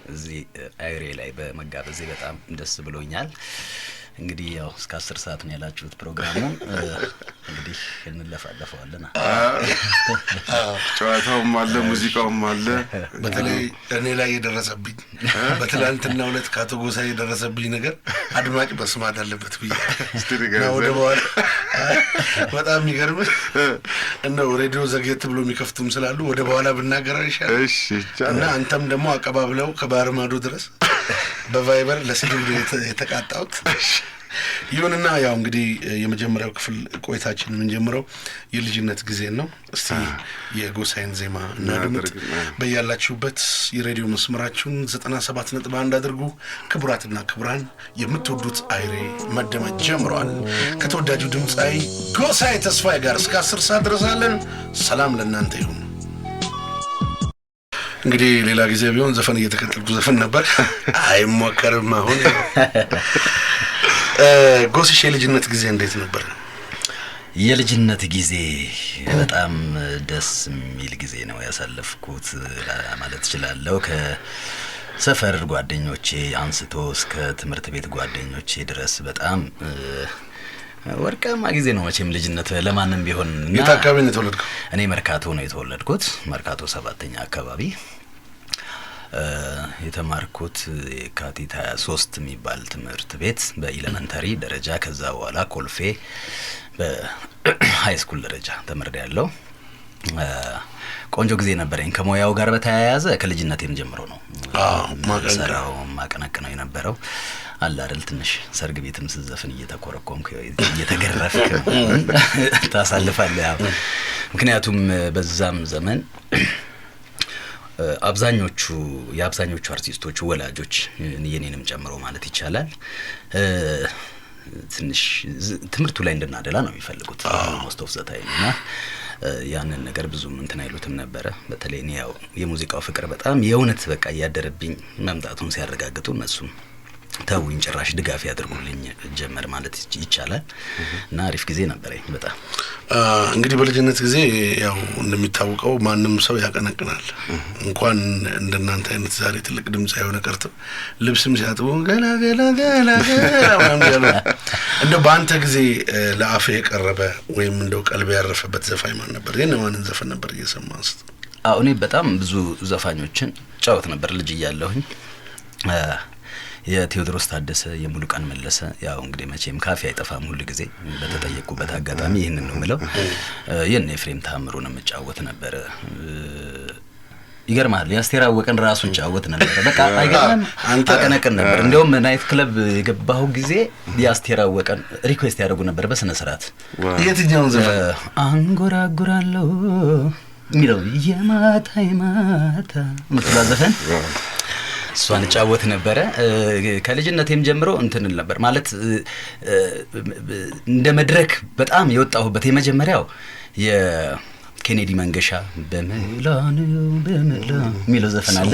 እዚህ አይሬ ላይ በመጋበዜ በጣም ደስ ብሎኛል። እንግዲህ ያው እስከ 10 ሰዓት ነው ያላችሁት ፕሮግራሙን እንግዲህ እንለፋለፈዋለን። ጨዋታውም አለ ሙዚቃውም አለ። በተለይ እኔ ላይ የደረሰብኝ በትላንትና ሁለት ካቶ ጎሳ የደረሰብኝ ነገር አድማጭ መስማት አለበት ብዬ ነው። ወደ በኋላ በጣም የሚገርም ነው። ሬዲዮ ዘግየት ብሎ የሚከፍቱም ስላሉ ወደ በኋላ ብናገር ይሻላል። እሺ እና አንተም ደግሞ አቀባብለው ከባህር ማዶ ድረስ በቫይበር ለስድብ የተቃጣውት ይሁንና ያው እንግዲህ የመጀመሪያው ክፍል ቆይታችን የምንጀምረው የልጅነት ጊዜ ነው። እስቲ የጎሳይን ዜማ እናድምጥ። በያላችሁበት የሬዲዮ መስመራችሁን 97.1 አድርጉ። ክቡራትና ክቡራን የምትወዱት አይሬ መደመጥ ጀምሯል። ከተወዳጁ ድምጻዊ ጎሳይ ተስፋዬ ጋር እስከ 10 ሰዓት ድረሳለን። ሰላም ለእናንተ ይሁን። እንግዲህ ሌላ ጊዜ ቢሆን ዘፈን እየተከተልኩ ዘፈን ነበር፣ አይሞከርም አሁን። ጎስሽ የልጅነት ጊዜ እንዴት ነበር? የልጅነት ጊዜ በጣም ደስ የሚል ጊዜ ነው ያሳለፍኩት ማለት እችላለሁ። ከሰፈር ጓደኞቼ አንስቶ እስከ ትምህርት ቤት ጓደኞቼ ድረስ በጣም ወርቃማ ጊዜ ነው መቼም ልጅነት ለማንም ቢሆን። የት አካባቢ ነው የተወለድከው? እኔ መርካቶ ነው የተወለድኩት፣ መርካቶ 7ኛ አካባቢ። የተማርኩት የካቲት 23 የሚባል ትምህርት ቤት በኢሌመንተሪ ደረጃ፣ ከዛ በኋላ ኮልፌ በሃይ ስኩል ደረጃ ተመርቄያለሁ። ቆንጆ ጊዜ ነበረኝ። ከሞያው ጋር በተያያዘ ከልጅነቴም ጀምሮ ነው ሰራው ማቀነቅነው የነበረው። አለ አይደል ትንሽ ሰርግ ቤትም ስዘፍን እየተኮረኮምኩ እየተገረፍክ ታሳልፋለህ። ምክንያቱም በዛም ዘመን የአብዛኞቹ አርቲስቶች ወላጆች የኔንም ጨምሮ ማለት ይቻላል ትንሽ ትምህርቱ ላይ እንድናደላ ነው የሚፈልጉት ሞስት ኦፍ ዘ ታይም እና ያንን ነገር ብዙም እንትን አይሉትም ነበረ። በተለይ እኔ ያው የሙዚቃው ፍቅር በጣም የእውነት በቃ እያደረብኝ መምጣቱን ሲያረጋግጡ እነሱም ተውኝ ጭራሽ ድጋፍ ያደርጉልኝ ጀመር ማለት ይቻላል። እና አሪፍ ጊዜ ነበረኝ በጣም። እንግዲህ በልጅነት ጊዜ ያው እንደሚታወቀው ማንም ሰው ያቀነቅናል። እንኳን እንደናንተ አይነት ዛሬ ትልቅ ድምጽ አይሆነ ቀርቶ ልብስም ሲያጥቡ ገላ ገላ ገላ ገላ ያለው እንደው በአንተ ጊዜ ለአፍ የቀረበ ወይም እንደው ቀልብ ያረፈበት ዘፋኝ ማን ነበር? የነማንን ዘፈን ነበር እየሰማህ? እኔ በጣም ብዙ ዘፋኞችን ጫወት ነበር ልጅ እያለሁኝ። የቴዎድሮስ ታደሰ፣ የሙሉቀን መለሰ፣ ያው እንግዲህ መቼም ካፌ አይጠፋም ሁሉ ጊዜ በተጠየቁበት አጋጣሚ ይሄንን ነው የምለው። የኔ ኤፍሬም ታምሩን መጫወት ነበር። ይገርማል የአስቴር አወቀን ራሱን ጫወት ነበር። በቃ አይገርምም? አቀነቅን ነበር። እንደውም ናይት ክለብ የገባሁ ጊዜ የአስቴር አወቀን ሪኩዌስት ያደርጉ ነበር በስነ ስርዓት። የትኛውን ዘፈን? አንጎራጉራለሁ የሚለው የማታ ምትላ ዘፈን እሷን ጫወት ነበረ። ከልጅነቴም ጀምሮ እንትን ነበር ማለት እንደ መድረክ በጣም የወጣሁበት የመጀመሪያው የኬኔዲ መንገሻ በመላኑ በመላ የሚለው ዘፈን አለ።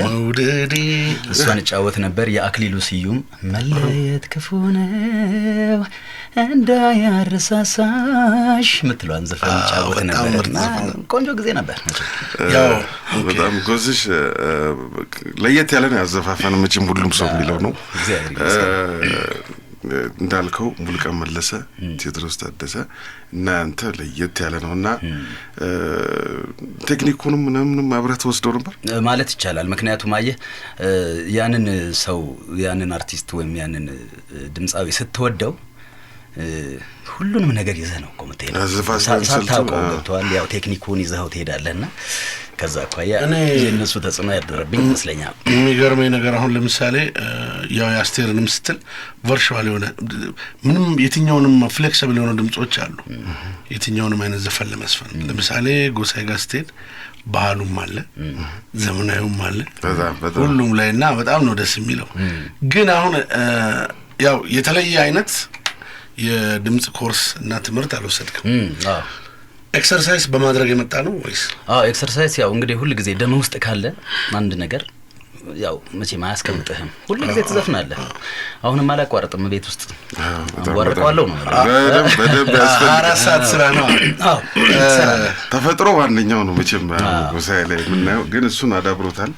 እሷን ጫወት ነበር። የአክሊሉ ስዩም መለየት ክፉ ነው እንዳያረሳሳሽ ምትሏን ዘፈን ጫወት ነበር። ቆንጆ ጊዜ ነበር። ያው በጣም ጎዝሽ ለየት ያለ ነው ያዘፋፈን መቼም ሁሉም ሰው የሚለው ነው። እንዳልከው ሙሉቀን መለሰ፣ ቴዎድሮስ ታደሰ እና አንተ ለየት ያለ ነውና ቴክኒኩንም ምንም አብረህ ወስደው ነበር ማለት ይቻላል። ምክንያቱም አየህ ያንን ሰው ያንን አርቲስት ወይም ያንን ድምጻዊ ስትወደው ሁሉንም ነገር ይዘህ ነው እኮ የምትሄደው። ሳታውቀው ገብቶሃል። ያው ቴክኒኩን ይዘኸው ትሄዳለህና ከዛ አኳያ የእነሱ ተጽዕኖ ያደረብኝ ይመስለኛል። የሚገርመኝ ነገር አሁን ለምሳሌ ያው የአስቴርንም ስትል ቨርቹዋል የሆነ ምንም የትኛውንም ፍሌክሲብል የሆኑ ድምጾች አሉ የትኛውንም አይነት ዘፈን ለመስፈን። ለምሳሌ ጎሳይ ጋር ስትሄድ ባህሉም አለ ዘመናዊውም አለ ሁሉም ላይና በጣም ነው ደስ የሚለው። ግን አሁን ያው የተለየ አይነት የድምጽ ኮርስ እና ትምህርት አልወሰድክም? ኤክሰርሳይዝ በማድረግ የመጣ ነው ወይስ? ኤክሰርሳይዝ ያው እንግዲህ ሁሉ ጊዜ ደም ውስጥ ካለ አንድ ነገር ያው መቼም አያስቀምጥህም። ሁሉ ጊዜ ትዘፍናለህ። አሁንም አላቋርጥም ቤት ውስጥ ወርቀዋለሁ ነው በደንብ ያስፈልጋል። 4 ሰዓት ስራ ነው። አዎ ተፈጥሮ ዋነኛው ነው መቼም ጎሳዬ ላይ የምናየው፣ ግን እሱን አዳብሮታል።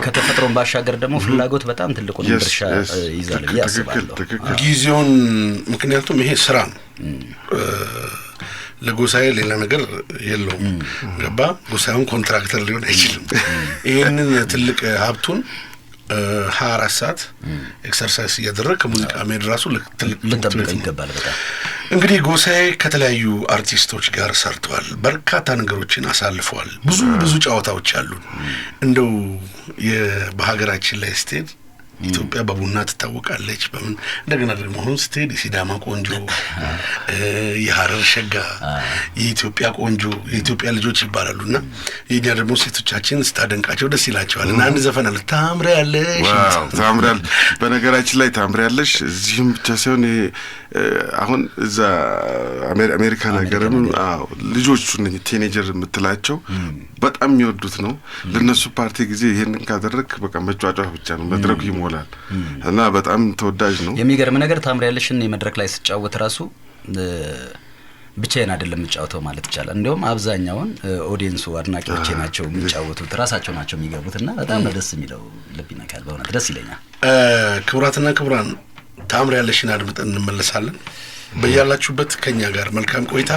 ከተፈጥሮን ባሻገር ደግሞ ፍላጎት በጣም ትልቁን ድርሻ ይዛል ብዬ አስባለሁ። ጊዜውን ምክንያቱም ይሄ ስራ ነው። ለጎሳዬ ሌላ ነገር የለውም። ገባ? ጎሳዬውን ኮንትራክተር ሊሆን አይችልም። ይሄንን ትልቅ ሀብቱን 24 ሰዓት ኤክሰርሳይዝ እያደረገ ከሙዚቃ መሄድ ራሱ ልጠብቀው ይገባል። በጣም እንግዲህ ጎሳዬ ከተለያዩ አርቲስቶች ጋር ሰርቷል። በርካታ ነገሮችን አሳልፈዋል። ብዙ ጨዋታዎች አሉ። እንደው በሀገራችን ላይ ስትሄድ ኢትዮጵያ በቡና ትታወቃለች። በምን እንደገና ደግሞ አሁን ስትሄድ የሲዳማ ቆንጆ፣ የሀረር ሸጋ፣ የኢትዮጵያ ቆንጆ፣ የኢትዮጵያ ልጆች ይባላሉና የኛ ደግሞ ሴቶቻችን ስታደንቃቸው ደስ ይላቸዋል። እና አንድ ዘፈን አለ ታምሪያለሽ። ዋው ታምሪያለሽ። በነገራችን ላይ ታምሪያለሽ እዚህም ብቻ ሳይሆን አሁን እዛ አሜሪካ ነገርም ልጆቹ ቲኔጀር የምትላቸው በጣም የሚወዱት ነው። ለነሱ ፓርቲ ጊዜ ይሄንን ካደረክ በቃ መጫጫህ ብቻ ነው፣ መድረኩ ይሞላል እና በጣም ተወዳጅ ነው። የሚገርም ነገር ታምሪያለሽን የመድረክ ላይ ስጫወት ራሱ ብቻዬን አይደለም የምጫወተው ማለት ይቻላል። እንዲያውም አብዛኛውን ኦዲየንሱ አድናቂዎቼ ናቸው የሚጫወቱት፣ ራሳቸው ናቸው የሚገቡትና በጣም ደስ የሚለው ልብ ይነካል። በእውነት ደስ ይለኛል። ክቡራትና ክቡራን ታምሪያለሽን አድምጠን እንመለሳለን። በያላችሁበት ከኛ ጋር መልካም ቆይታ።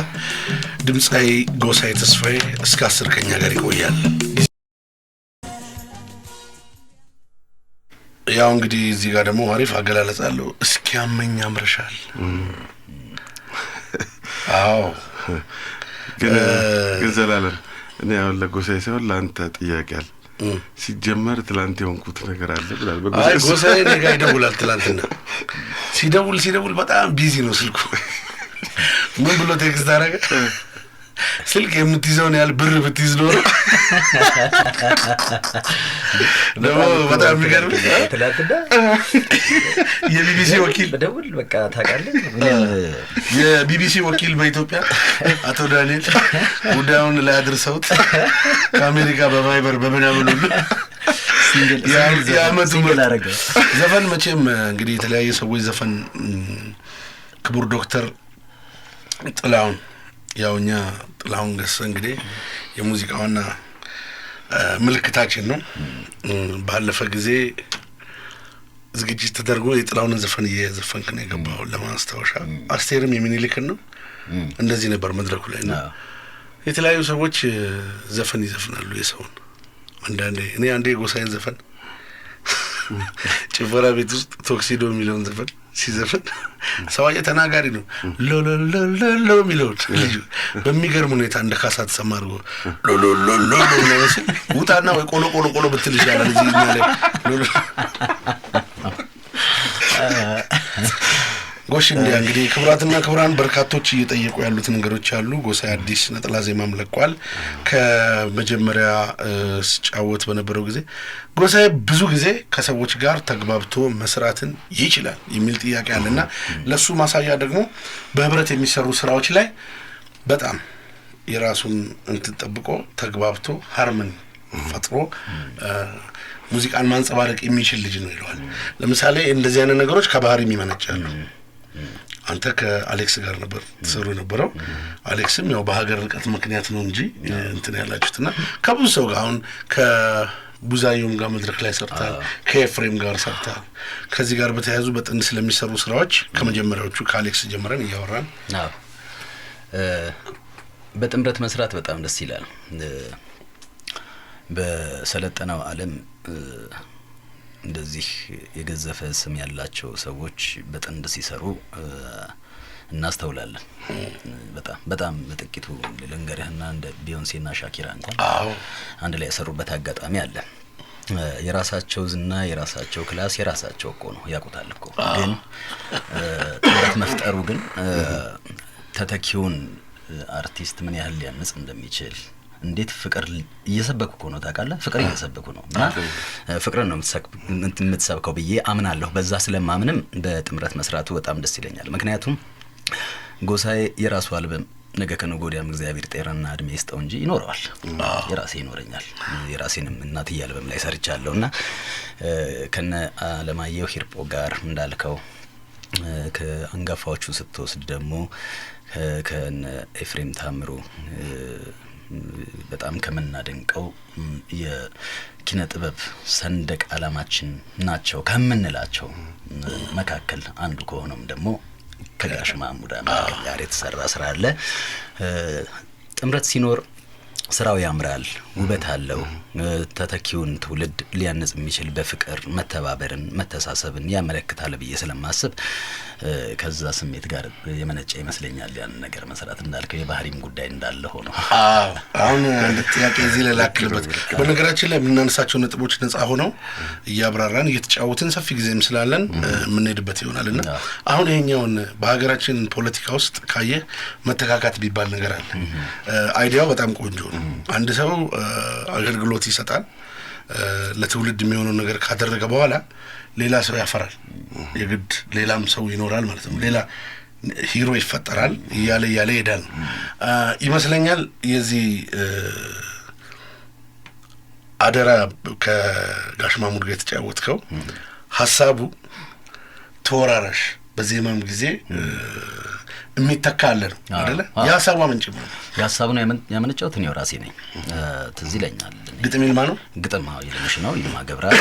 ድምጻዊ ጎሳዬ ተስፋዬ እስከ 10 ከኛ ጋር ይቆያል። ያው እንግዲህ እዚህ ጋር ደግሞ አሪፍ አገላለጽ አለው። እስኪ ያመኝ አምረሻል። አዎ ግን ዘላለም እኔ አሁን ለጎሳዬ ሳይሆን ለአንተ ጥያቄ አለ። ሲጀመር ትላንት የሆንኩት ነገር አለ ብላል። ጎሳዬ እኔ ጋር ይደውላል። ትላንትና ሲደውል በጣም ቢዚ ነው ስልኩ። ምን ብሎ ቴክስት አደረገ? ስልክ የምትይዘውን ያህል ብር ብትይዝ ኖሮ ደግሞ በጣም የሚገርም የቢቢሲ ወኪል ደውል በቃ ታውቃለህ፣ የቢቢሲ ወኪል በኢትዮጵያ አቶ ዳንኤል ጉዳዩን ላይ አድርሰውት ከአሜሪካ በቫይበር በምናምን ሁሉ የአመቱ ዘፈን መቼም እንግዲህ የተለያየ ሰዎች ዘፈን ክቡር ዶክተር ጥላሁን ያው እኛ ጥላሁን ገሰሰ እንግዲህ የሙዚቃ ዋና ምልክታችን ነው። ባለፈ ጊዜ ዝግጅት ተደርጎ የጥላሁንን ዘፈን እየዘፈንክ ነው የገባው ለማስታወሻ። አስቴርም የሚኒሊክን ነው እንደዚህ ነበር መድረኩ ላይ ነው። የተለያዩ ሰዎች ዘፈን ይዘፍናሉ የሰውን። እኔ አንዴ ጎሳዬን ዘፈን ጭፈራ ቤት ውስጥ ቶክሲዶ የሚለውን ዘፈን ሲዘፈን ሰውዬ ተናጋሪ ነው ሎሎሎሎ የሚለውን ልጁ በሚገርም ሁኔታ እንደ ካሳ ተሰማ አድርጎ ሎሎሎሎ ነው ሲል ውጣና ወይ ቆሎ ቆሎ ቆሎ ብትል ይሻላል እዚህ እኛ ላይ ጎሽ። እንግዲህ ክቡራትና ክቡራን በርካቶች እየጠየቁ ያሉት ነገሮች አሉ። ጎሳዬ አዲስ ነጠላ ዜማም ለቋል። ከመጀመሪያ ሲጫወት በነበረው ጊዜ ጎሳዬ ብዙ ጊዜ ከሰዎች ጋር ተግባብቶ መስራትን ይችላል የሚል ጥያቄ አለና ለሱ ማሳያ ደግሞ በህብረት የሚሰሩ ስራዎች ላይ በጣም የራሱን እንተጠብቆ ተግባብቶ ሃርመኒ ፈጥሮ ሙዚቃን ማንጸባረቅ የሚችል ልጅ ነው ይለዋል። ለምሳሌ እንደዚህ አይነት ነገሮች ከባህሪም ይመነጫሉ። አንተ ከአሌክስ ጋር ነበር ተሰሩ የነበረው። አሌክስም ያው በሀገር ርቀት ምክንያት ነው እንጂ እንትን ያላችሁትና ከብዙ ሰው ጋር አሁን ከቡዛዮም ጋር መድረክ ላይ ሰርታል፣ ከኤፍሬም ጋር ሰርታል። ከዚህ ጋር በተያያዙ በጥንድ ስለሚሰሩ ስራዎች ከመጀመሪያዎቹ ከአሌክስ ጀምረን እያወራን በጥምረት መስራት በጣም ደስ ይላል። በሰለጠነው ዓለም እንደዚህ የገዘፈ ስም ያላቸው ሰዎች በጥንድ ሲሰሩ እናስተውላለን። በጣም በጥቂቱ ልንገርህና እንደ ቢዮንሴና ሻኪራ እንኳን አንድ ላይ የሰሩበት አጋጣሚ አለ። የራሳቸው ዝና፣ የራሳቸው ክላስ፣ የራሳቸው እኮ ነው ያውቁታል እኮ። ግን ጥምረት መፍጠሩ ግን ተተኪውን አርቲስት ምን ያህል ሊያንጽ እንደሚችል እንዴት ፍቅር እየሰበኩ እኮ ነው ታውቃለህ። ፍቅር እየሰበኩ ነው እና ፍቅርን ነው የምትሰብከው ብዬ አምናለሁ። በዛ ስለማምንም በጥምረት መስራቱ በጣም ደስ ይለኛል። ምክንያቱም ጎሳዬ የራሱ አልበም ነገ ከነገ ወዲያም እግዚአብሔር ጤናና እድሜ ይስጠው እንጂ ይኖረዋል። የራሴ ይኖረኛል። የራሴንም እናትዬ አልበም ላይ ሰርቻለሁና ከነ አለማየሁ ሂርጶ ጋር እንዳልከው ከአንጋፋዎቹ ስትወስድ ደግሞ ከነ ኤፍሬም ታምሩ በጣም ከምናደንቀው የኪነ ጥበብ ሰንደቅ ዓላማችን ናቸው ከምንላቸው መካከል አንዱ ከሆነም ደግሞ ከጋሽ ማሙድ ጋር የተሰራ ስራ አለ። ጥምረት ሲኖር ስራው ያምራል፣ ውበት አለው። ተተኪውን ትውልድ ሊያነጽ የሚችል በፍቅር መተባበርን፣ መተሳሰብን ያመለክታል ብዬ ስለማስብ ከዛ ስሜት ጋር የመነጨ ይመስለኛል ያን ነገር መስራት። እንዳልከው የባህሪም ጉዳይ እንዳለ ሆኖ አሁን አንድ ጥያቄ እዚህ ላይ ላክልበት። በነገራችን ላይ የምናነሳቸው ነጥቦች ነጻ ሆነው እያብራራን እየተጫወትን ሰፊ ጊዜም ስላለን የምንሄድበት ይሆናልና አሁን ይሄኛውን በሀገራችን ፖለቲካ ውስጥ ካየ መተካካት ቢባል ነገር አለ። አይዲያው በጣም ቆንጆ ነው። አንድ ሰው አገልግሎት ይሰጣል፣ ለትውልድ የሚሆነው ነገር ካደረገ በኋላ ሌላ ሰው ያፈራል። የግድ ሌላም ሰው ይኖራል ማለት ነው። ሌላ ሂሮ ይፈጠራል እያለ ይሄዳል ይመስለኛል። የዚህ አደራ ከጋሽ ማሙድ ጋር የተጫወትከው ሀሳቡ ተወራራሽ በዜማም ጊዜ የሚተካ አለ ነው አይደለ? የሀሳቡ ምንጭ ነው። የሀሳቡ ነው ያመነጨሁት እኔው ራሴ ነኝ። ትዝ ይለኛል። ግጥም ይልማ ነው። ግጥም ይልምሽ ነው። ይልማ ገብረአብ።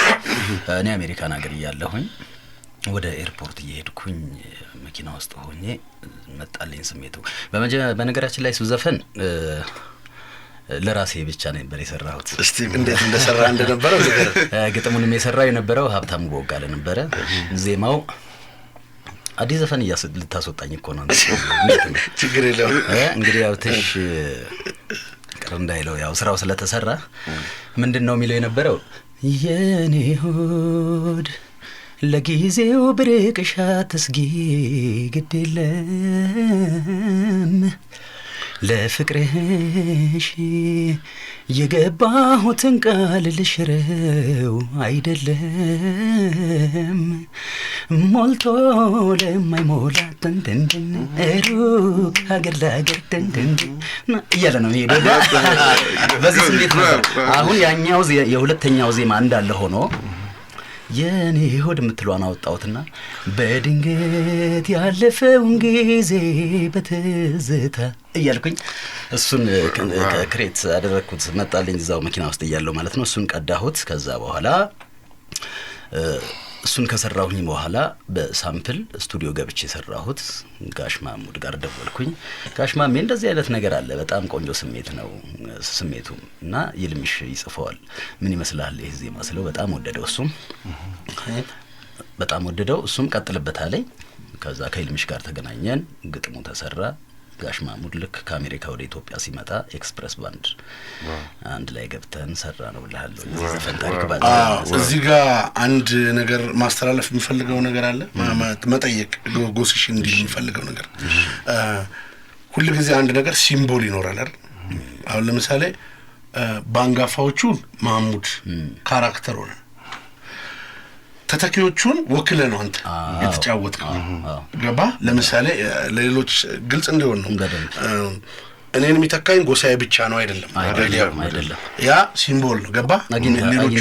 እኔ አሜሪካን ሀገር እያለሁኝ ወደ ኤርፖርት እየሄድኩኝ መኪና ውስጥ ሆኜ መጣልኝ ስሜቱ። በነገራችን ላይ ሱዘፈን ለራሴ ብቻ ነበር የሰራሁት። እስቲ እንዴት እንደሰራ እንደነበረው ነገር ግጥሙንም የሰራው የነበረው ሀብታሙ ቦጋለ ነበረ። ዜማው አዲስ ዘፈን ልታስወጣኝ እኮ ነው። ችግር የለውም እንግዲህ ያው ትሽ ቅር እንዳይለው ያው ስራው ስለተሰራ ምንድነው የሚለው የነበረው የኔ ሆድ ለጊዜው ብርቅሻ ተስጊ ግዴለም ለፍቅርሽ የገባሁትን ቃል ልሽረው አይደለም ሞልቶ ለማይሞላ ተንተንተን ሩቅ ሀገር ለሀገር ተንተንተን እያለ ነው ሄዶ በዚህ ስሜት ነው። አሁን ያኛው የሁለተኛው ዜማ እንዳለ ሆኖ የኔ ሆድ የምትለዋን አወጣሁትና በድንገት ያለፈውን ጊዜ በትዝታ እያልኩኝ እሱን ክሬት አደረግኩት። መጣልኝ እዛው መኪና ውስጥ እያለሁ ማለት ነው። እሱን ቀዳሁት። ከዛ በኋላ እሱን ከሰራሁኝ በኋላ በሳምፕል ስቱዲዮ ገብቼ ሰራሁት። ጋሽ ማሙድ ጋር ደወልኩኝ። ጋሽ ማሜ እንደዚህ አይነት ነገር አለ፣ በጣም ቆንጆ ስሜት ነው ስሜቱ እና ይልምሽ ይጽፈዋል፣ ምን ይመስላል ይሄ ዜማ ስለው በጣም ወደደው። እሱም በጣም ወደደው። እሱም ቀጥልበት አለኝ። ከዛ ከይልምሽ ጋር ተገናኘን፣ ግጥሙ ተሰራ። ጋሽ ማሙድ ልክ ከአሜሪካ ወደ ኢትዮጵያ ሲመጣ ኤክስፕረስ ባንድ አንድ ላይ ገብተን ሰራ ነው ብለሃለሁ። እዚህ ዘፈን ታሪክ ባለ እዚህ ጋር አንድ ነገር ማስተላለፍ የምፈልገው ነገር አለ፣ መጠየቅ ጎስሽ እንዲል የምፈልገው ነገር። ሁሉ ጊዜ አንድ ነገር ሲምቦል ይኖራል አይደል? አሁን ለምሳሌ ባንጋፋዎቹ ማሙድ ካራክተር ሆነ፣ ተተኪዎቹን ወክለ ነው አንተ የተጫወትከው። ገባ? ለምሳሌ ለሌሎች ግልጽ እንዲሆን ነው። እኔን የሚተካኝ ጎሳዬ ብቻ ነው አይደለም። ያ ሲምቦል ነው። ገባ? ሌሎች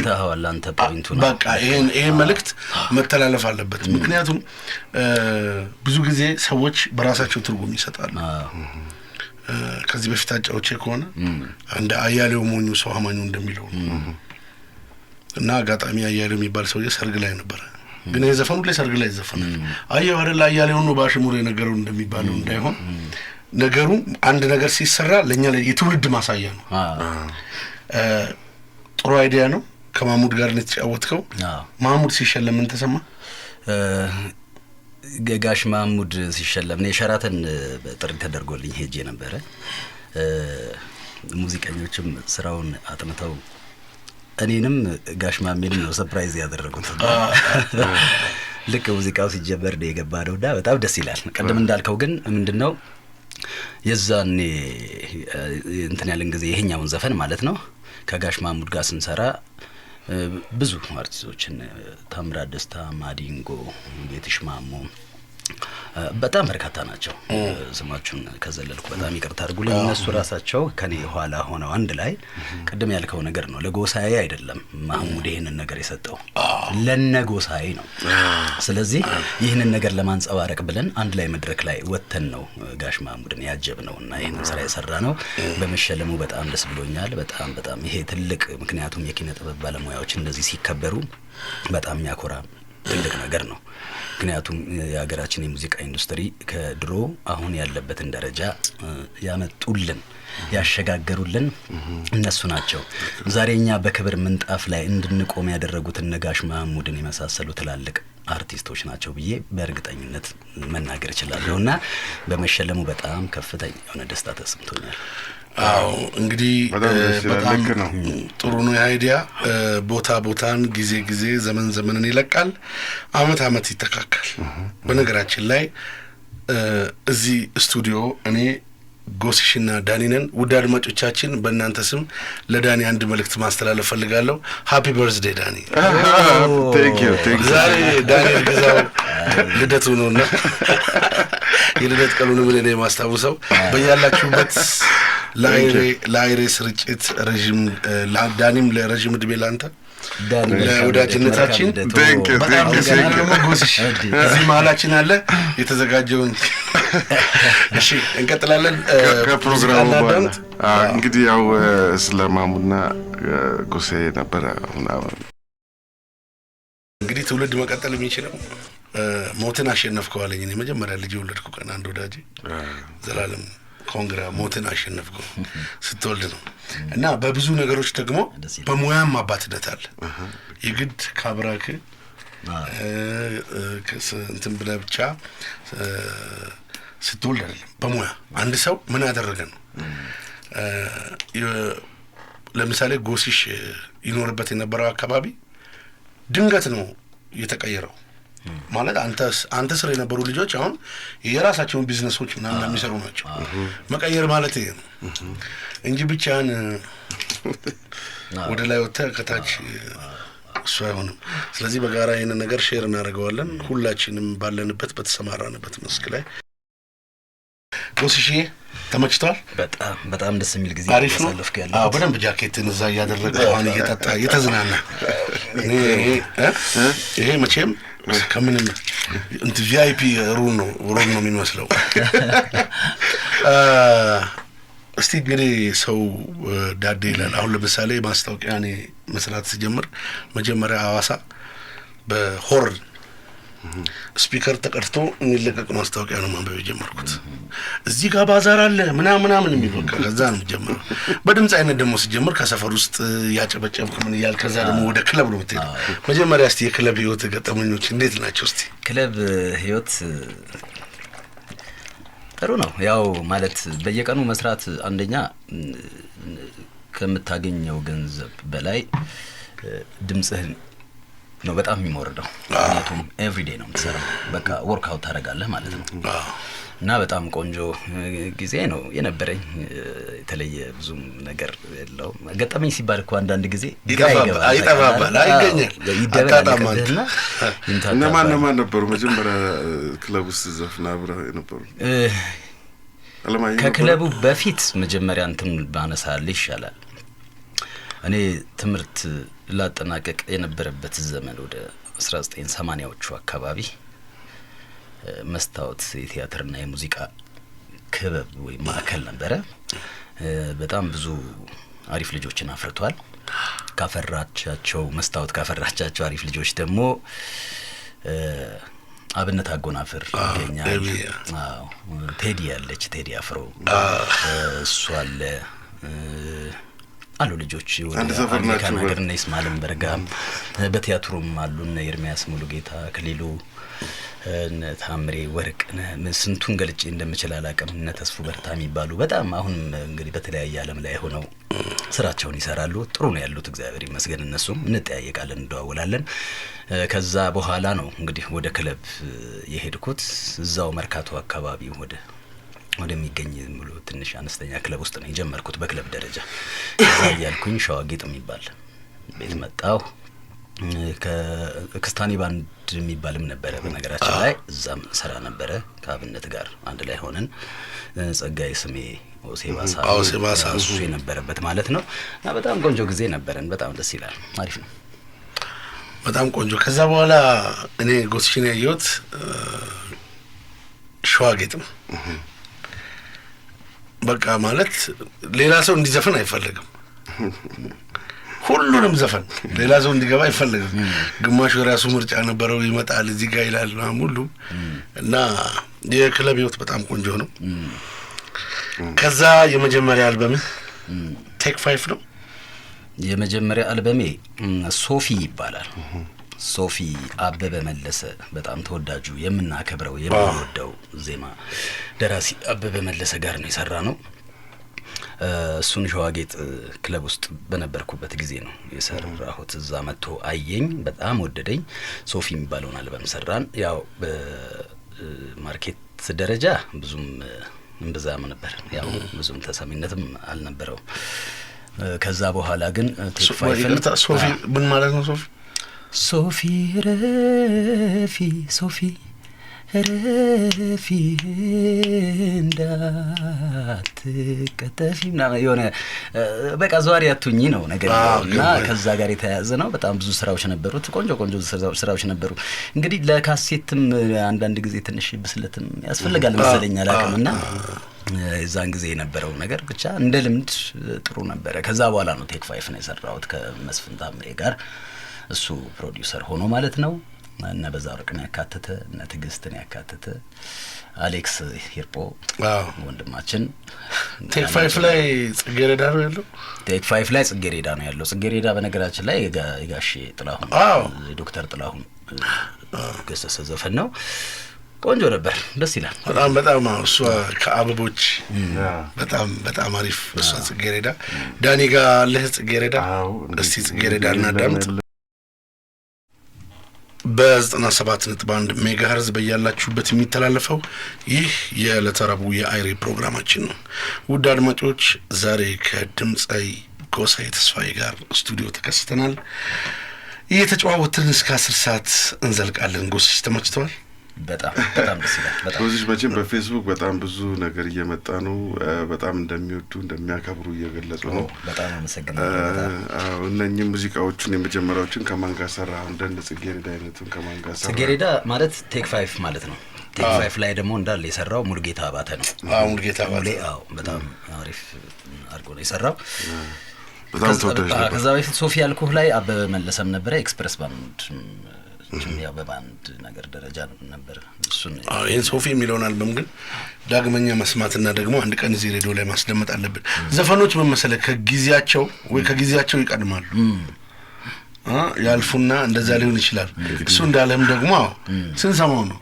አንተ ፖይንቱ ነው። በቃ ይሄን መልእክት መተላለፍ አለበት። ምክንያቱም ብዙ ጊዜ ሰዎች በራሳቸው ትርጉም ይሰጣሉ። ከዚህ በፊት አጫውቼ ከሆነ አንድ አያሌው ሞኙ ሰው አማኙ እንደሚለው እና አጋጣሚ አያሌው የሚባል ሰውዬ ሰርግ ላይ ነበር። ግን የዘፈኑ ላይ ሰርግ ላይ ዘፈናል። አየው አይደል አያሌው ነው ባሽሙር የነገረው እንደሚባለው እንዳይሆን ነገሩ አንድ ነገር ሲሰራ ለኛ ላይ የትውልድ ማሳያ ነው። ጥሩ አይዲያ ነው። ከማሙድ ጋር ነው የተጫወትከው። ማሙድ ሲሸለም ምን ተሰማ? ጋሽ ማሙድ ሲሸለም ነው ሸራተን ጥሪ ተደርጎልኝ ሄጄ ነበረ። ሙዚቀኞችም ስራውን አጥንተው እኔንም ጋሽ ማሜንም ነው ሰርፕራይዝ ያደረጉት። ልክ ሙዚቃው ሲጀመር ነው የገባነውና በጣም ደስ ይላል። ቀደም እንዳልከው ግን ምንድነው የዛኔ እንትን ያለን ጊዜ ይሄኛውን ዘፈን ማለት ነው ከጋሽ ማሙድ ጋር ስንሰራ ብዙ አርቲስቶችን ታምራት ደስታ፣ ማዲንጎ፣ ጌትሽ ማሞ፣ በጣም በርካታ ናቸው። ስማችሁን ከዘለልኩ በጣም ይቅርታ አድርጉልኝ። እነሱ ራሳቸው ከኔ ኋላ ሆነው አንድ ላይ ቅድም ያልከው ነገር ነው። ለጎሳዬ አይደለም ማህሙድ ይህንን ነገር የሰጠው ለነ ጎሳዬ ነው። ስለዚህ ይህንን ነገር ለማንጸባረቅ ብለን አንድ ላይ መድረክ ላይ ወተን ነው ጋሽ ማህሙድን ያጀብነውና ይህንን ስራ የሰራ ነው። በመሸለሙ በጣም ደስ ብሎኛል። በጣም ይሄ ትልቅ ምክንያቱም የኪነ ጥበብ ባለሙያዎች እንደዚህ ሲከበሩ በጣም የሚያኮራ ትልቅ ነገር ነው። ምክንያቱም የሀገራችን የሙዚቃ ኢንዱስትሪ ከድሮ አሁን ያለበትን ደረጃ ያመጡልን ያሸጋገሩልን እነሱ ናቸው። ዛሬኛ በክብር ምንጣፍ ላይ እንድንቆም ያደረጉትን ነጋሽ ማህሙድን የመሳሰሉ ትላልቅ አርቲስቶች ናቸው ብዬ በእርግጠኝነት መናገር እችላለሁና በመሸለሙ በጣም ከፍተኛ የሆነ ደስታ ተሰምቶኛል። አዎ እንግዲህ በጣም ጥሩ ነው አይዲያ። ቦታን ጊዜ ዘመንን ይለቃል፣ አመት ይተካካል። በነገራችን ላይ እዚህ ስቱዲዮ እኔ ጎሲሽና ዳኒነን ውድ አድማጮቻችን በእናንተ ስም ለዳኒ አንድ መልእክት ማስተላለፍ ፈልጋለሁ። ሃፒ በርዝዴይ ዳኒ። ቴንክ ዩ ዛሬ ዳኒ ግዛው ልደቱ ነውና የልደት ቀኑን ምን እኔ ማስታውሰው በያላችሁበት ለአይሬ ስርጭት ረጅም ዳኒም ለረጅም እድሜ ላንተ ለወዳጅነታችን በጣም ጎሲሽ እዚህ መሀላችን አለ የተዘጋጀውን። እሺ እንቀጥላለን ከፕሮግራሙ በኋላ እንግዲህ ያው ስለ ማሙድና ጎሴ ነበረ። እንግዲህ ትውልድ መቀጠል የሚችለው ሞትን አሸነፍከው አለኝ። እኔ መጀመሪያ ልጅ የወለድኩ ቀን አንድ ወዳጄ ዘላለም ኮንግራ ሞትን አሸነፍከው ስትወልድ ነው። እና በብዙ ነገሮች ደግሞ በሙያም አባትነት አለ። የግድ ካብራክ እንትን ብለህ ብቻ ስትወልድ አይደለም። በሙያ አንድ ሰው ምን ያደረገ ነው። ለምሳሌ ጎሲሽ ይኖርበት የነበረው አካባቢ ድንገት ነው የተቀየረው። ማለት አንተ ስር የነበሩ ልጆች አሁን የራሳቸውን ቢዝነሶች ምናምን የሚሰሩ ናቸው። መቀየር ማለት ይሄ ነው እንጂ ብቻን ወደ ላይ ወጥተህ ከታች እሱ አይሆንም። ስለዚህ በጋራ ይሄንን ነገር ሼር እናደርገዋለን ሁላችንም ባለንበት በተሰማራንበት መስክ ላይ። ጎሲሽዬ ተመችቷል? በጣም ደስ የሚል ጊዜ አሳለፍክ ያለው? አዎ በደንብ ጃኬትን እዛ እያደረገ አሁን እየጠጣ እየተዝናና ይሄ መቼም ከምንም እንትን ቪአይፒ ሩም ነው የሚመስለው። እስቲ እንግዲህ ሰው ዳዴ ይላል። አሁን ለምሳሌ ማስታወቂያ እኔ መስራት ስጀምር መጀመሪያ ሐዋሳ በሆርን ስፒከር ተቀድቶ የሚለቀቅ ማስታወቂያ ነው ማንበብ የጀመርኩት። እዚህ ጋር ባዛር አለ ምናምን የሚል ከዛ ነው ጀመረ። በድምጽ አይነት ደግሞ ሲጀምር ከሰፈር ውስጥ ያጨበጨብክ ምን ይያል። ከዛ ደግሞ ወደ ክለብ ነው የምትሄደው። መጀመሪያ እስቲ የክለብ ህይወት ገጠመኞች እንዴት ናቸው? እስቲ ክለብ ህይወት ጥሩ ነው። ያው ማለት በየቀኑ መስራት አንደኛ ከምታገኘው ገንዘብ በላይ ድምጽህን ነው በጣም የሚሞርደው። ምክንያቱም ኤቭሪዴይ ነው የምትሰራው። በቃ ወርክ አውት ታደርጋለህ ማለት ነው። እና በጣም ቆንጆ ጊዜ ነው የነበረኝ። የተለየ ብዙም ነገር የለውም። ገጠመኝ ሲባል እኮ አንዳንድ ጊዜ ይጠፋባል አይገኛል ይደበላልና እነማን ነበሩ መጀመሪያ ክለብ ውስጥ ዘፍና አብረው የነበሩ? ከክለቡ በፊት መጀመሪያ እንትን ባነሳልህ ይሻላል። እኔ ትምህርት ላጠናቀቅ የነበረበት ዘመን ወደ 1980ዎቹ አካባቢ መስታወት የቲያትርና የሙዚቃ ክበብ ወይ ማዕከል ነበረ። በጣም ብዙ አሪፍ ልጆችን አፍርቷል። ካፈራቻቸው መስታወት ካፈራቻቸው አሪፍ ልጆች ደግሞ አብነት አጎናፍር ይገኛል። አዎ ቴዲ ያለች ቴዲ አፍሮ እሱ አለ አሉ ልጆች ወደ ነገር ነው ይስማልም በርጋ በቲያትሩም አሉ እነ ኤርሚያስ ሙሉጌታ ክሊሉ እነ ታምሬ ወርቅነህ ስንቱን ገልጬ እንደምችል አላውቅም። እነ ተስፉ በርታ የሚባሉ በጣም አሁን እንግዲህ በተለያየ ዓለም ላይ ሆነው ስራቸውን ይሰራሉ። ጥሩ ነው ያሉት እግዚአብሔር ይመስገን። እነሱም እንጠያየቃለን እንደዋወላለን። ከዛ በኋላ ነው እንግዲህ ወደ ክለብ የሄድኩት። እዛው መርካቶ አካባቢ ወደሚገኝ ሙሉ ትንሽ አነስተኛ ክለብ ውስጥ ነው የጀመርኩት በክለብ ደረጃ። እዛ ያልኩኝ ሸዋጌጥ የሚባል ቤት መጣሁ። ከክስታኒ ባንድ የሚባልም ነበረ በነገራችን ላይ እዛም ሰራ ነበረ ከአብነት ጋር አንድ ላይ ሆነን ጸጋይ ስሜ ኦሴባሳ እሱ የነበረበት ማለት ነው። እና በጣም ቆንጆ ጊዜ ነበረን። በጣም ደስ ይላል። አሪፍ ነው። በጣም ቆንጆ። ከዛ በኋላ እኔ ጎስሽን ያየሁት ሸዋጌጥ ነው። በቃ ማለት ሌላ ሰው እንዲዘፈን አይፈልግም። ሁሉንም ዘፈን ሌላ ሰው እንዲገባ አይፈልግም። ግማሹ የራሱ ምርጫ ነበረው። ይመጣል እዚህ ጋር ይላል ምናምን ሁሉ እና የክለብ ህይወት በጣም ቆንጆ ነው። ከዛ የመጀመሪያ አልበም ቴክ 5 ነው። የመጀመሪያ አልበሜ ሶፊ ይባላል። ሶፊ አበበ መለሰ በጣም ተወዳጁ የምናከብረው የምንወደው ዜማ ደራሲ አበበ መለሰ ጋር ነው የሰራ ነው። እሱን ሸዋጌጥ ክለብ ውስጥ በነበርኩበት ጊዜ ነው የሰራሁት። እዛ መጥቶ አየኝ፣ በጣም ወደደኝ። ሶፊ የሚባለውን አልበም ሰራን። ያው በማርኬት ደረጃ ብዙም እምብዛም ነበር፣ ያው ብዙም ተሰሚነትም አልነበረው። ከዛ በኋላ ግን ቴክ 5 ሶፊ ምን ማለት ነው? ሶፊ ረፊ ሶፊ ረፊ እንዳትቀጠፊ ምናምን የሆነ በቃ ዘዋሪ አቱኝ ነው ነገር እና ከዛ ጋር የተያያዘ ነው። በጣም ብዙ ስራዎች ነበሩት፣ ቆንጆ ስራዎች ነበሩ። እንግዲህ ለካሴትም አንዳንድ ጊዜ ትንሽ ብስለትም ያስፈልጋል መሰለኝ አላውቅምና እዛን ጊዜ የነበረው ነገር ብቻ እንደ ልምድ ጥሩ ነበረ። ከዛ በኋላ ነው ቴክ 5 ነው የሰራሁት ከመስፍን ታምሬ ጋር፣ እሱ ፕሮዲውሰር ሆኖ ማለት ነው። እና በዛ ወርቅን ያካተተ እና ትግስትን ያካተተ አሌክስ ሂርጶ ወንድማችን። ቴክ 5 ላይ ጽጌሬዳ ነው ያለው። ቴክ 5 ላይ ጽጌሬዳ ነው ያለው። ጽጌሬዳ በነገራችን ላይ የጋሼ ጥላሁን ዶክተር ጥላሁን ገሰሰ ዘፈን ነው። ቆንጆ ነበር፣ ደስ ይላል በጣም እሷ ከአበቦች በጣም አሪፍ እሷ ጽጌሬዳ። ዳኒ ጋር አለህ ጽጌሬዳ? እስቲ ጽጌሬዳ እናዳምጥ። በ97.1 ሜጋሄርዝ በያላችሁበት የሚተላለፈው ይህ የለተረቡ የአይሬ ፕሮግራማችን ነው። ውድ አድማጮች ዛሬ ከድምጻዊ ጎሳዬ ተስፋዬ ጋር ስቱዲዮ ተከስተናል። እየተጨዋወትን እስከ 10 ሰዓት እንዘልቃለን። ጎስሽ ተመችተዋል? በጣም ደስ ይላል። በጣም ጎስሽ መቼም በፌስቡክ በጣም ብዙ ነገር እየመጣ ነው። በጣም እንደሚወዱ እንደሚያከብሩ እየገለጹ ነው። በጣም አመሰግናለሁ። እነኚህ ሙዚቃዎቹን የመጀመሪያዎችን ከማን ጋር ሰራ? እንደ ጽጌሬዳ አይነቱን ከማን ጋር ሰራ? ጽጌሬዳ ማለት ቴክ 5 ማለት ነው። ቴክ 5 ላይ ደግሞ እንዳለ የሰራው ሙሉጌታ አባተ ነው። ሙሉጌታ አባተ በጣም አሪፍ አድርጎ ነው የሰራው። በጣም ተወዳጅ ነበር። ከዛ በፊት ሶፊ ያልኩህ ላይ አበበ መለሰም ነበረ። ኤክስፕረስ ባንድ ያው በባንድ ነገር ደረጃ ነበር እሱን። ይሄን ሶፊ የሚለውን አልበም ግን ዳግመኛ መስማትና ደግሞ አንድ ቀን እዚህ ሬዲዮ ላይ ማስደመጥ አለብን። ዘፈኖች በመሰለ ከጊዜያቸው ይቀድማሉ፣ ያልፉና እንደዛ ሊሆን ይችላል። እሱ እንዳለም ደግሞ ስንሰማው ነው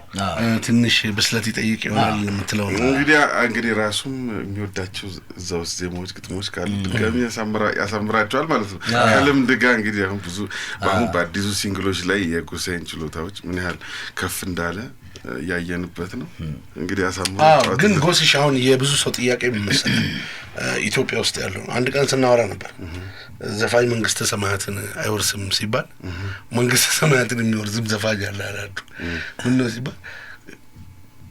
ትንሽ ብስለት ይጠይቅ ይሆናል የምትለው ነው። እንግዲህ ራሱም የሚወዳቸው እዛው ዜማዎች፣ ግጥሞች ካሉ ድጋሚ ያሳምራቸዋል ማለት ነው። ከልምድ ጋር እንግዲህ አሁን ብዙ በአሁን በአዲሱ ሲንግሎች ላይ የጎሳዬን ችሎታዎች ምን ያህል ከፍ እንዳለ ያየንበት ነው። እንግዲህ ያሳምራቸዋል። ግን ጎስሽ አሁን የብዙ ሰው ጥያቄ የሚመስል ኢትዮጵያ ውስጥ ያለው አንድ ቀን ስናወራ ነበር። ዘፋኝ መንግስተ ሰማያትን አይወርስም ሲባል መንግስተ ሰማያትን የሚወርስም ዘፋኝ አለ አላዱ። ምን ነው ሲባል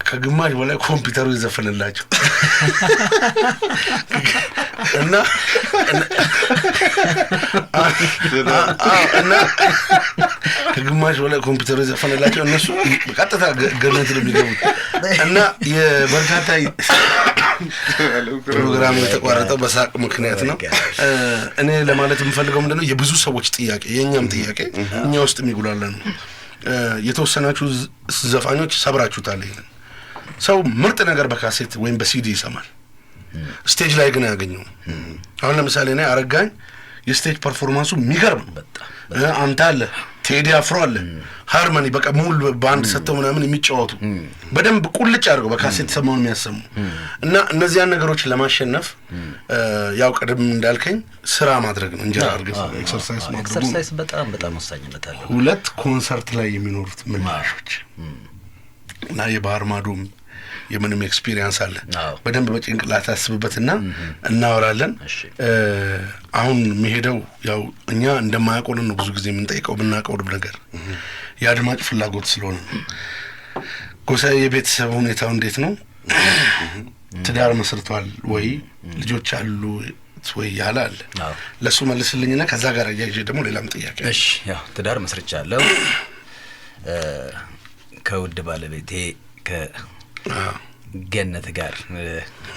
ከግማሽ በላይ ኮምፒውተሩ ይዘፈንላቸው እና ከግማሽ በላይ ኮምፒውተሩ ይዘፈንላቸው እነሱ በቀጥታ ገነት ነው የሚገቡት። እና የበርካታ ፕሮግራሙ የተቋረጠው በሳቅ ምክንያት ነው። እኔ ለማለት የምፈልገው ምንድነው የብዙ ሰዎች ጥያቄ የኛም ጥያቄ እኛ ውስጥ የሚጉላላ ነው። የተወሰናችሁ ዘፋኞች ሰብራችሁታል። ይሄን ሰው ምርጥ ነገር በካሴት ወይም በሲዲ ይሰማል፣ ስቴጅ ላይ ግን ያገኘው። አሁን ለምሳሌ እኔ አረጋኝ የስቴጅ ፐርፎርማንሱ የሚገርም በጣም አንተ አለ ቴዲ አፍሮ አለ ሃርመኒ በቃ ሙሉ ባንድ ሰጥተው ምናምን የሚጫወቱ በደንብ ቁልጭ አድርገው በካሴት ሰማውን የሚያሰሙ እና እነዚያን ነገሮች ለማሸነፍ ያው ቀደም እንዳልከኝ ስራ ማድረግ ነው። እንጀራ አድርገው ኤክሰርሳይዝ በጣም ወሳኝነት አለው። 2 ኮንሰርት ላይ የሚኖሩት ምላሾች እና የባህር ማዶም የምንም ኤክስፒሪየንስ አለ። አዎ። በደንብ በጭንቅላት አስብበትና እናወራለን። አሁን የሚሄደው ያው እኛ እንደማያውቀው ነው ብዙ ጊዜ የምንጠይቀው ብናውቀው ነገር የአድማጭ ፍላጎት ስለሆነ ነው። ጎሳዬ የቤተሰብ ሁኔታው እንዴት ነው? ትዳር መስርቷል ወይ? ልጆች አሉ ወይ ያላል? ለሱ መልስልኝና ከዛ ጋር ያያይዤ ደግሞ ሌላም ጥያቄ። እሺ ያው ትዳር መስርቻለሁ ከውድ ባለቤቴ ከገነት ጋር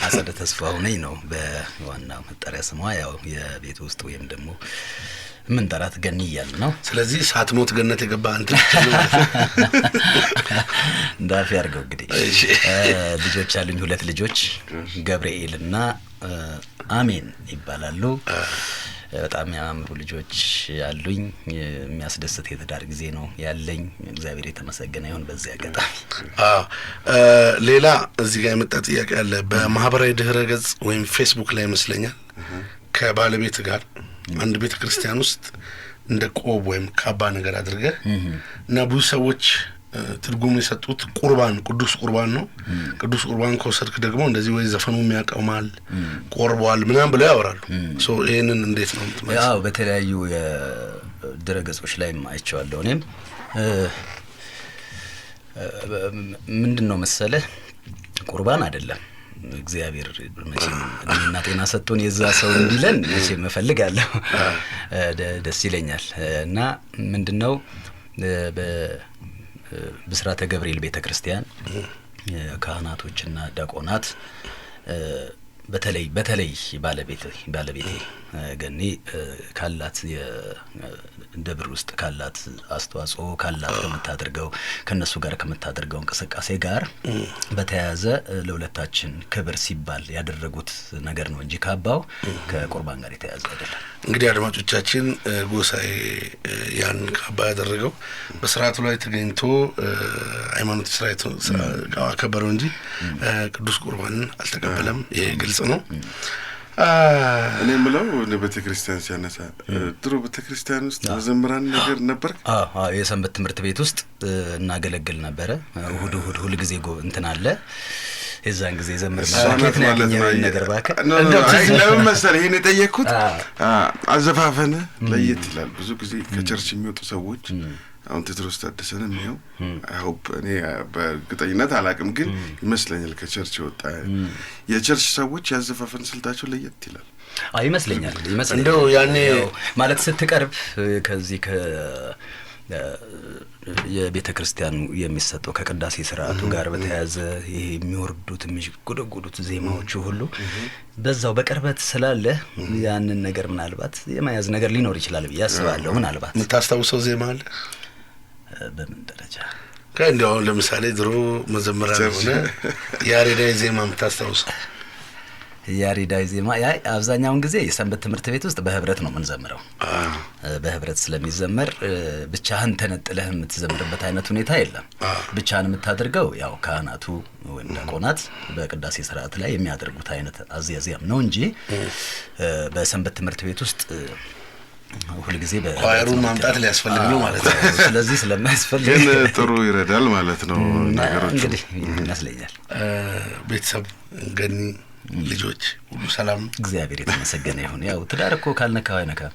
አጸደ ተስፋው ነኝ ነው በዋናው መጠሪያ ስሟ። ያው የቤት ውስጥ ወይም ደግሞ ምን ጠራት ገኒ እያልን ነው። ስለዚህ ሳትሞት ገነት የገባ አንተ እንዳፊ አድርገው እንግዲህ ልጆች አሉኝ 2 ልጆች ገብርኤልና አሜን ይባላሉ። በጣም ያማምሩ ልጆች አሉኝ። የሚያስደስት የትዳር ጊዜ ነው ያለኝ። እግዚአብሔር የተመሰገነ ይሁን። በዚህ አጋጣሚ ሌላ እዚህ ጋር የመጣ ጥያቄ አለ። በማህበራዊ ድህረ ገጽ ወይም ፌስቡክ ላይ ይመስለኛል ከባለቤት ጋር አንድ ቤተ ክርስቲያን ውስጥ እንደ ቆብ ወይም ካባ ነገር አድርገህ እና ብዙ ሰዎች ትርጉም የሰጡት ቁርባን ቅዱስ ቁርባን ነው። ቅዱስ ቁርባን ከወሰድክ ደግሞ እንደዚህ ወይ ዘፈኑም ያቀውማል ቆርቧል ምናምን ብለው ያወራሉ። ሶ ይሄንን እንዴት ነው የምትመልሰው? ያው በተለያዩ የድረገጾች ላይ አይቼዋለሁ። እኔም ምንድነው መሰለህ ቁርባን አይደለም እግዚአብሔር መቼም እድሜና ጤና ሰጥቶን የዛ ሰው እንዲለን መቼም እፈልጋለሁ፣ ደስ ይለኛል። እና ምንድነው በብስራተ ገብርኤል ቤተክርስቲያን ካህናቶችና ዲያቆናት በተለይ ባለቤቴ ገኒ ካላት የደብር ውስጥ ካላት አስተዋጽኦ ካላት ከምታደርገው ከነሱ ጋር ከምታደርገው እንቅስቃሴ ጋር በተያያዘ ለሁለታችን ክብር ሲባል ያደረጉት ነገር ነው እንጂ ካባው ከቁርባን ጋር የተያያዘ አይደለም። እንግዲህ አድማጮቻችን ጎሳዬ ያን ካባ ያደረገው በስርዓቱ ላይ ተገኝቶ ሃይማኖት ስርዓቱ አከበረው እንጂ ቅዱስ ቁርባንን አልተቀበለም። ይሄ ግልጽ ነው። እኔ የምለው በቤተክርስቲያን ሲያነሳ ድሮ ቤተክርስቲያን ውስጥ መዘምራን ነገር ነበር። የሰንበት ትምህርት ቤት ውስጥ እናገለግል ነበረ። እሁድ ሁሉ ጊዜ እንትን አለ። የዛን ጊዜ ዘምር ማለት ነገር ባከ ለምን መሰለህ ይሄን የጠየቅኩት አዘፋፈነ ለየት ይላል። ብዙ ጊዜ ከቸርች የሚወጡ ሰዎች አሁን ቴዎድሮስ ታደሰን ነው አይሆፕ እኔ በእርግጠኝነት አላቅም፣ ግን ይመስለኛል ከቸርች ወጣ የቸርች ሰዎች ያዘፋፈን ስልታቸው ለየት ይላል። ይመስለኛል እንደው ያኔ ማለት ስትቀርብ ከዚህ የቤተ ክርስቲያኑ የሚሰጠው ከቅዳሴ ስርዓቱ ጋር በተያያዘ ይሄ የሚወርዱት የሚጎደጉዱት ዜማዎቹ ሁሉ በዛው በቅርበት ስላለ ያንን ነገር ምናልባት የማያዝ ነገር ሊኖር ይችላል ብዬ አስባለሁ። ምናልባት የምታስታውሰው ዜማ አለ? በምን ደረጃ ከእንዲያው ለምሳሌ ድሮ መዘምራን ሆነ ያሬዳዊ ዜማ የምታስታውሰው? ያሬዳዊ ዜማ አብዛኛውን ጊዜ የሰንበት ትምህርት ቤት ውስጥ በህብረት ነው የምንዘምረው። በህብረት ስለሚዘመር ብቻህን ተነጥለህ የምትዘምርበት አይነት ሁኔታ የለም። ብቻህን የምታደርገው ያው ካህናቱ ወይም ዲያቆናት በቅዳሴ ስርዓት ላይ የሚያደርጉት አይነት አዝያዝያም ነው እንጂ በሰንበት ትምህርት ቤት ውስጥ ሁሉ ጊዜ በኳየሩን ማምጣት ሊያስፈልግ ነው ማለት ነው። ስለዚህ ስለማያስፈልግ ግን ጥሩ ይረዳል ማለት ነው ነገሮች እንግዲህ ይመስለኛል። ቤተሰብ ገኒ ልጆች ሁሉ ሰላም እግዚአብሔር የተመሰገነ ይሁን። ያው ትዳር እኮ ካልነካው አይነካም።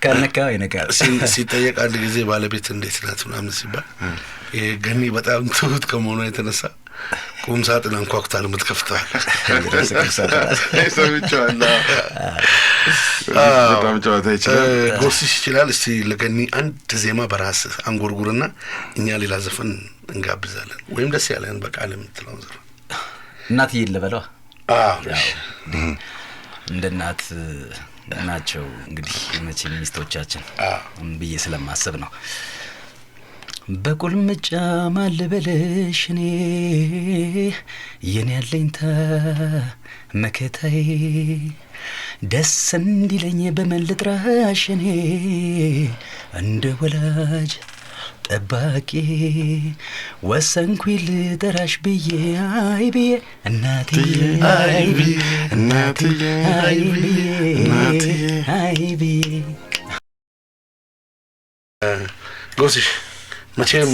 ካልነካው አይነካም። ሲጠየቅ አንድ ጊዜ ባለቤት እንዴት ናት ምናምን ሲባል ገኒ በጣም ትሁት ከመሆኗ የተነሳ ቁም ሳጥን አንኳኩታ ለምትከፍተዋል በጣም ጨዋታ ይችላል፣ ጎስሽ ይችላል። እስቲ ለገኒ አንድ ዜማ በራስ አንጎርጉርና እኛ ሌላ ዘፈን እንጋብዛለን፣ ወይም ደስ ያለን በቃል የምትለው ዘፈን። እናትዬ ልበለዋ? እንደ እናት ናቸው እንግዲህ መቼም ሚስቶቻችን ብዬ ስለማስብ ነው። በቁልምጫ ማልበለሽ እኔ የኔ ያለኝታ መከታዬ ደስ እንዲለኝ በመልጥራሽ እኔ እንደ ወላጅ ጠባቂ ወሰንኩኝ ልጠራሽ ብዬ አይ ብዬ እናትዬ አይ ብዬ እናትዬ አይ ብዬ እናትዬ አይ ብዬ። ጎስሽ መቼም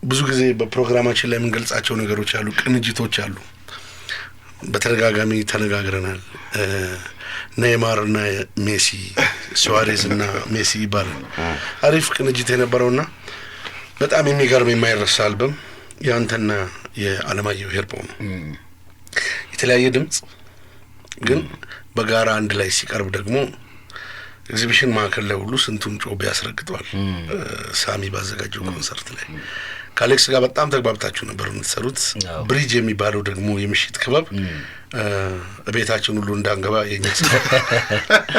ብዙ ጊዜ በፕሮግራማችን ላይ የምንገልጻቸው ነገሮች አሉ፣ ቅንጅቶች አሉ። በተደጋጋሚ ተነጋግረናል። ኔይማር እና ሜሲ፣ ሱዋሬዝ እና ሜሲ ይባላል። አሪፍ ቅንጅት የነበረውና በጣም የሚገርም የማይረሳ አልበም ያንተና የአለማየሁ ሄርቦ ነው። የተለያየ ድምጽ ግን በጋራ አንድ ላይ ሲቀርብ ደግሞ ኤግዚቢሽን ማዕከል ላይ ሁሉ ስንቱን ጮቤ ያስረግጠዋል። ሳሚ ባዘጋጀው ኮንሰርት ላይ ከአሌክስ ጋር በጣም ተግባብታችሁ ነበር የምትሰሩት። ብሪጅ የሚባለው ደግሞ የምሽት ክበብ ቤታችን ሁሉ እንዳንገባ የኛ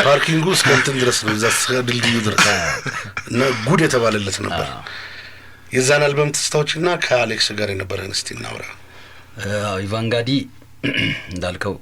ፓርኪንጉ እስከ እንትን ድረስ ነው፣ እዛ እስከ ድልድዩ ድረስ እና ጉድ የተባለለት ነበር። የዛን አልበም ትስታዎችና ከአሌክስ ጋር የነበረን እስቲ እናውራ። ኢቫንጋዲ እንዳልከው